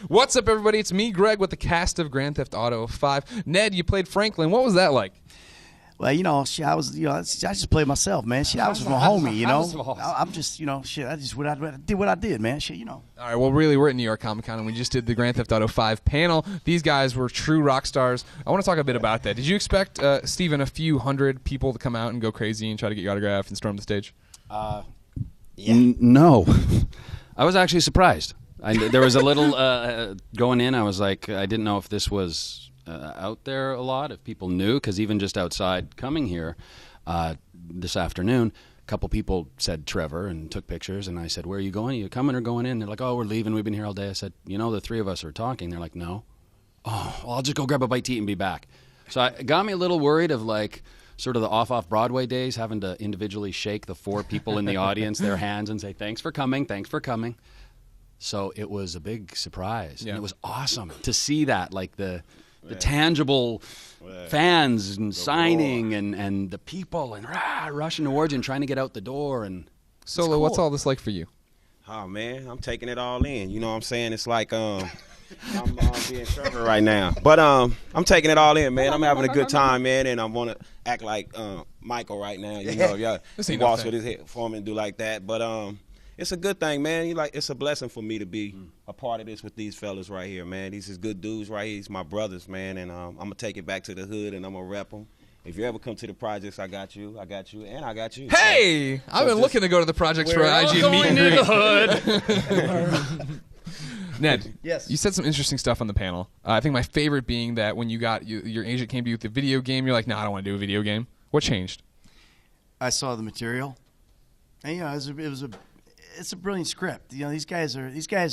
What's up, everybody? It's me, Greg, with the cast of Grand Theft Auto 5. Ned, you played Franklin. What was that like? Well, I just played myself, man. I was with my homie, I'm just, I just did what I did, man. All right, well, really, we're at New York Comic Con, and we just did the Grand Theft Auto 5 panel. These guys were true rock stars. I want to talk a bit about that. Did you expect, Steven, a few hundred people to come out and go crazy and try to get your autograph and storm the stage? Yeah. No. I was actually surprised. There was a little going in. I was like, I didn't know if this was out there a lot, if people knew, because even just outside coming here this afternoon, a couple people said Trevor and took pictures, and I said, where are you going? Are you coming or going in? They're like, oh, we're leaving. We've been here all day. I said, the three of us are talking. They're like, no. Oh, well, I'll just go grab a bite to eat and be back. So it got me a little worried of like sort of the off Broadway days, having to individually shake the four people in the audience, their hands, and say, thanks for coming, thanks for coming. So it was a big surprise, and it was awesome to see that, like the tangible fans and signing and the people and rushing towards you and trying to get out the door. And Solo, cool. What's all this like for you? Oh, man, I'm taking it all in. You know what I'm saying? It's like I'm being Trevor right now. But I'm taking it all in, man. I'm having a good time, man, and I want to act like Michael right now. He walks with his head for me and do like that. But it's a good thing, man. It's a blessing for me to be a part of this with these fellas right here, man. These is good dudes right here. These my brothers, man, and I'm going to take it back to the hood, and I'm going to rep them. If you ever come to the projects, I got you, and I got you. Hey! I've been looking to go to the projects for IG meet and greet. hood. Ned, yes. You said some interesting stuff on the panel. I think my favorite being that when you got your agent came to you with the video game, you're like, no, I don't want to do a video game. What changed? I saw the material, and it's a brilliant script. These guys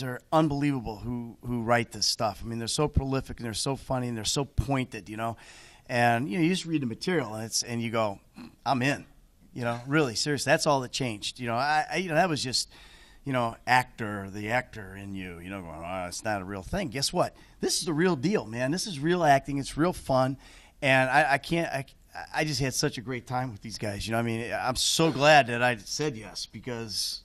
are unbelievable who write this stuff. I mean, they're so prolific and they're so funny and they're so pointed, And you just read the material and you go, I'm in. Really seriously, that's all that changed. That was just, the actor in you. Going, oh, it's not a real thing. Guess what? This is the real deal, man. This is real acting. It's real fun, and I just had such a great time with these guys. I'm so glad that I said yes because.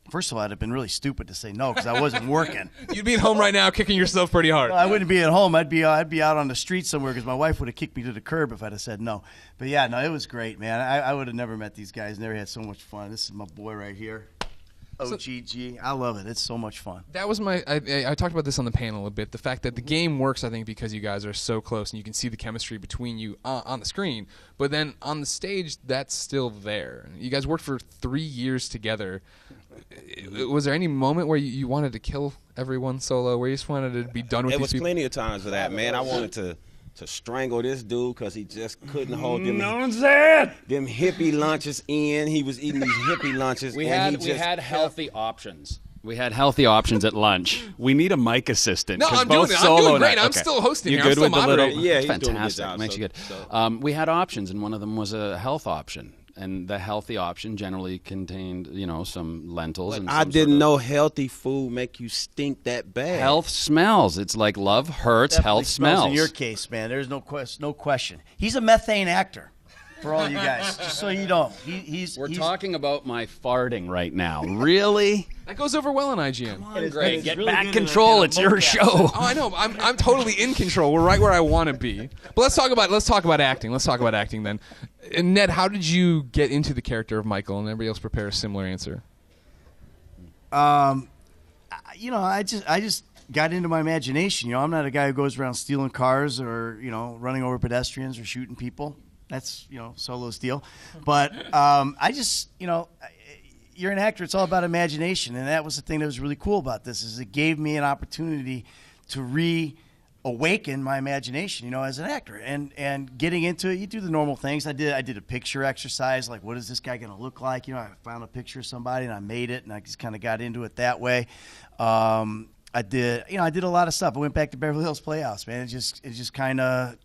First of all, I'd have been really stupid to say no because I wasn't working. You'd be at home right now kicking yourself pretty hard. No, I wouldn't be at home. I'd be out on the street somewhere because my wife would have kicked me to the curb if I'd have said no. But yeah, no, it was great, man. I would have never met these guys. Never had so much fun. This is my boy right here. OGG. I love it. It's so much fun. That was I talked about this on the panel a bit. The fact that the game works, I think, because you guys are so close and you can see the chemistry between you on the screen. But then on the stage, that's still there. You guys worked for 3 years together. Was there any moment where you wanted to kill everyone Solo, where you just wanted to be done with these people? There was plenty of times for that, man. I wanted to strangle this dude because he just couldn't hold them hippie lunches in. He was eating these hippie lunches. We had healthy options. We had healthy options at lunch. We need a mic assistant. No, I'm doing it. I'm doing great. I'm still hosting here. I'm still moderating. Yeah, he's fantastic. doing a good job, Makes you good. We had options, and one of them was a health option. And the healthy option generally contained, some lentils. And I didn't know healthy food make you stink that bad. Health smells. It's like love hurts, Definitely health smells. In your case, man, there's no question. He's a methane actor. For all you guys, just so you know, he's talking about my farting right now. Really? That goes over well on IGN. Come on, Greg, get really back control. It's your show. Oh, I know. I'm totally in control. We're right where I want to be. But let's talk about acting. Let's talk about acting then. And Ned, how did you get into the character of Michael? And everybody else prepare a similar answer. I just got into my imagination. I'm not a guy who goes around stealing cars or running over pedestrians or shooting people. That's Solo's deal. But I just you're an actor. It's all about imagination, and that was the thing that was really cool about this is it gave me an opportunity to reawaken my imagination, as an actor, and getting into it. You do the normal things. I did a picture exercise, like what is this guy going to look like? I found a picture of somebody and I made it, and I just kind of got into it that way. I did a lot of stuff. I went back to Beverly Hills Playhouse, man. It just kind of,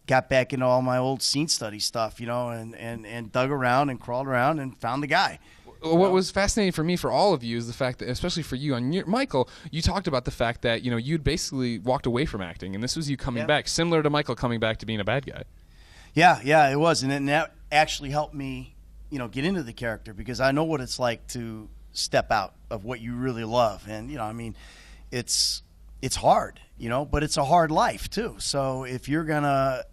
got back into all my old scene study stuff, and dug around and crawled around and found the guy. What was fascinating for me, for all of you, is the fact that, especially for you, Michael, you talked about the fact that you'd basically walked away from acting, and this was you coming back, similar to Michael coming back to being a bad guy. Yeah, it was, and that actually helped me, get into the character because I know what it's like to step out of what you really love. And, I mean, it's hard, but it's a hard life too. So if you're going to,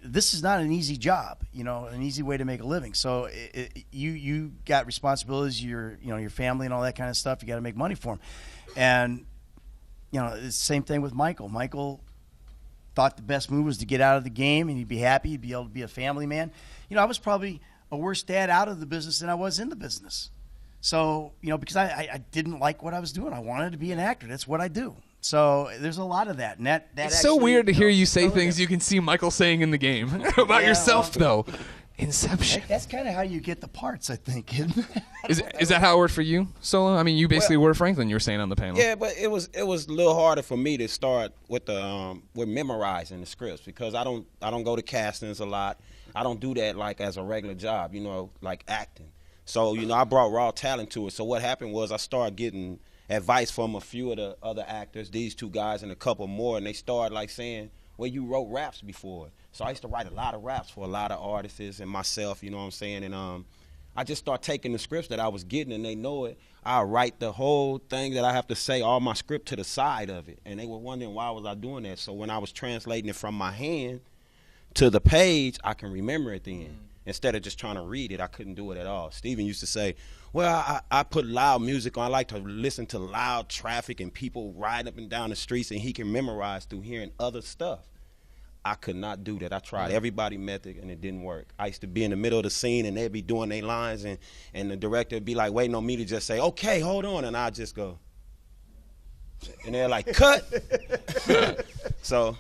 this is not an easy job, an easy way to make a living. So you got responsibilities, your family and all that kind of stuff. You got to make money for them. And, it's the same thing with Michael. Michael thought the best move was to get out of the game and he'd be happy. He'd be able to be a family man. I was probably a worse dad out of the business than I was in the business. So, because I didn't like what I was doing. I wanted to be an actor. That's what I do. So there's a lot of that. And that it's actually, so weird to hear you say things you can see Michael saying in the game about yourself, though. Inception. That's kind of how you get the parts, I think. Is that how it worked for you, Solo? I mean, you basically were Franklin. You were saying on the panel. Yeah, but it was a little harder for me to start with with memorizing the scripts because I don't go to castings a lot. I don't do that like as a regular job, like acting. So I brought raw talent to it. So what happened was I started getting advice from a few of the other actors, these two guys and a couple more, and they started like saying, well, you wrote raps before. So I used to write a lot of raps for a lot of artists and myself, you know what I'm saying? And I just start taking the scripts that I was getting, and they know it. I write the whole thing that I have to say, all my script to the side of it. And they were wondering why was I doing that. So when I was translating it from my hand to the page, I can remember it then. Instead of just trying to read it, I couldn't do it at all. Steven used to say, well, I put loud music on. I like to listen to loud traffic and people riding up and down the streets, and he can memorize through hearing other stuff. I could not do that. I tried everybody method, and it didn't work. I used to be in the middle of the scene, and they'd be doing their lines, and the director would be like waiting on me to just say, okay, hold on, and I'd just go. And they're like, cut. So,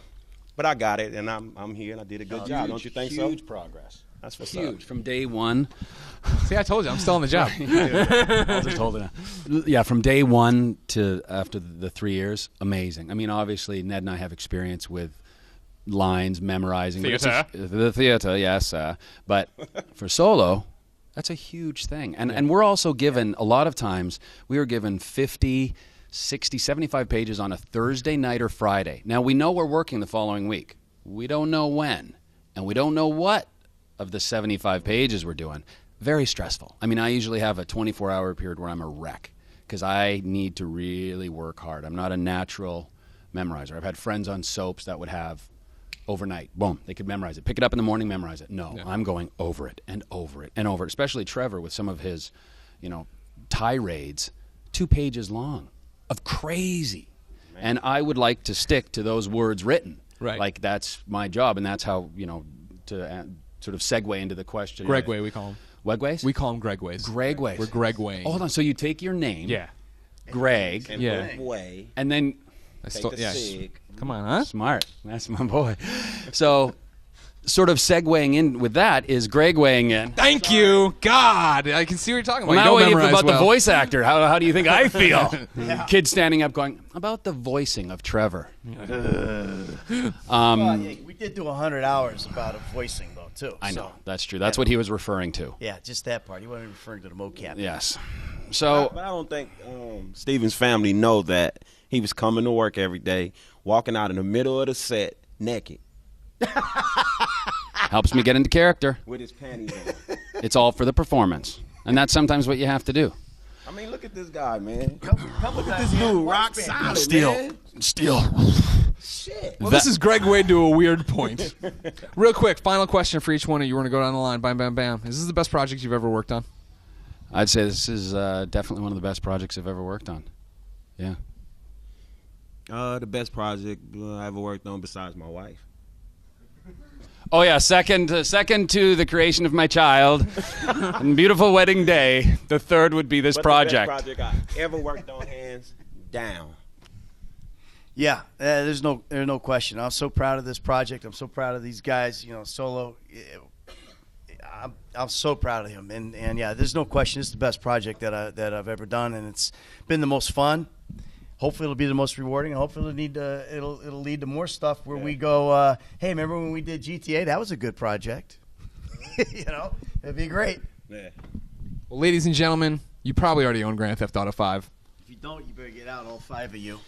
but I got it, and I'm here, and I did a good job. Don't you think so? Huge progress. That's what's huge. up. From day one. See, I told you, I'm still on the job. I'll just hold it on. Yeah, from day one to after the 3 years, amazing. I mean, obviously, Ned and I have experience with lines, memorizing. Theater. The theater, yes. But for Solo, that's a huge thing. And we're also given, a lot of times, we were given 50, 60, 75 pages on a Thursday night or Friday. Now, we know we're working the following week. We don't know when, and we don't know what of the 75 pages we're doing. Very stressful. I mean, I usually have a 24-hour period where I'm a wreck because I need to really work hard. I'm not a natural memorizer. I've had friends on soaps that would have overnight, boom, they could memorize it. Pick it up in the morning, memorize it. No, I'm going over it and over it and over it, especially Trevor with some of his, tirades, 2 pages long of crazy. Man. And I would like to stick to those words written. Right. Like that's my job, and that's how, to sort of segue into the question. Gregway, we call him. Wegways? We call him Gregways. Gregways. We're Gregway. Hold on. So you take your name, Greg, And way. and then Sig. Come on, huh? smart. That's my boy. So, sort of segueing in with that is Greg weighing in. Thank you, God. I can see what you're talking about. Well, You now don't waiting memorize about the well. voice actor. How do you think I feel? Kid standing up going, about the voicing of Trevor. We did do 100 hours about a voicing, though, too. I know. That's true. That's what he was referring to. Yeah, just that part. He wasn't referring to the mocap. Yes. So, But I don't think Steven's family know that he was coming to work every day, walking out in the middle of the set naked helps me get into character. with his panties on. It's all for the performance. And that's sometimes what you have to do. I mean, look at this guy, man. Couple Look at this dude, rock solid, man. Still. Shit. Well, this is Greg Wade to a weird point. Real quick, final question for each one of you. We're going to go down the line. Bam, bam, bam. Is this the best project you've ever worked on? I'd say this is definitely one of the best projects I've ever worked on. Yeah. The best project I ever worked on besides my wife. Oh yeah, second to the creation of my child, and beautiful wedding day. The third would be this project. The best project I ever worked on, hands down. Yeah, there's no question. I'm so proud of this project. I'm so proud of these guys. Solo. I'm so proud of him, and yeah, there's no question. It's the best project that I've ever done, and it's been the most fun. Hopefully, it'll be the most rewarding. And hopefully, it'll lead to more stuff where we go. Hey, remember when we did GTA? That was a good project. It'd be great. Yeah. Well, ladies and gentlemen, you probably already own Grand Theft Auto 5. If you don't, you better get out, all 5 of you.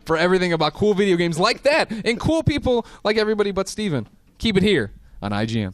For everything about cool video games like that and cool people like everybody but Steven, keep it here on IGN.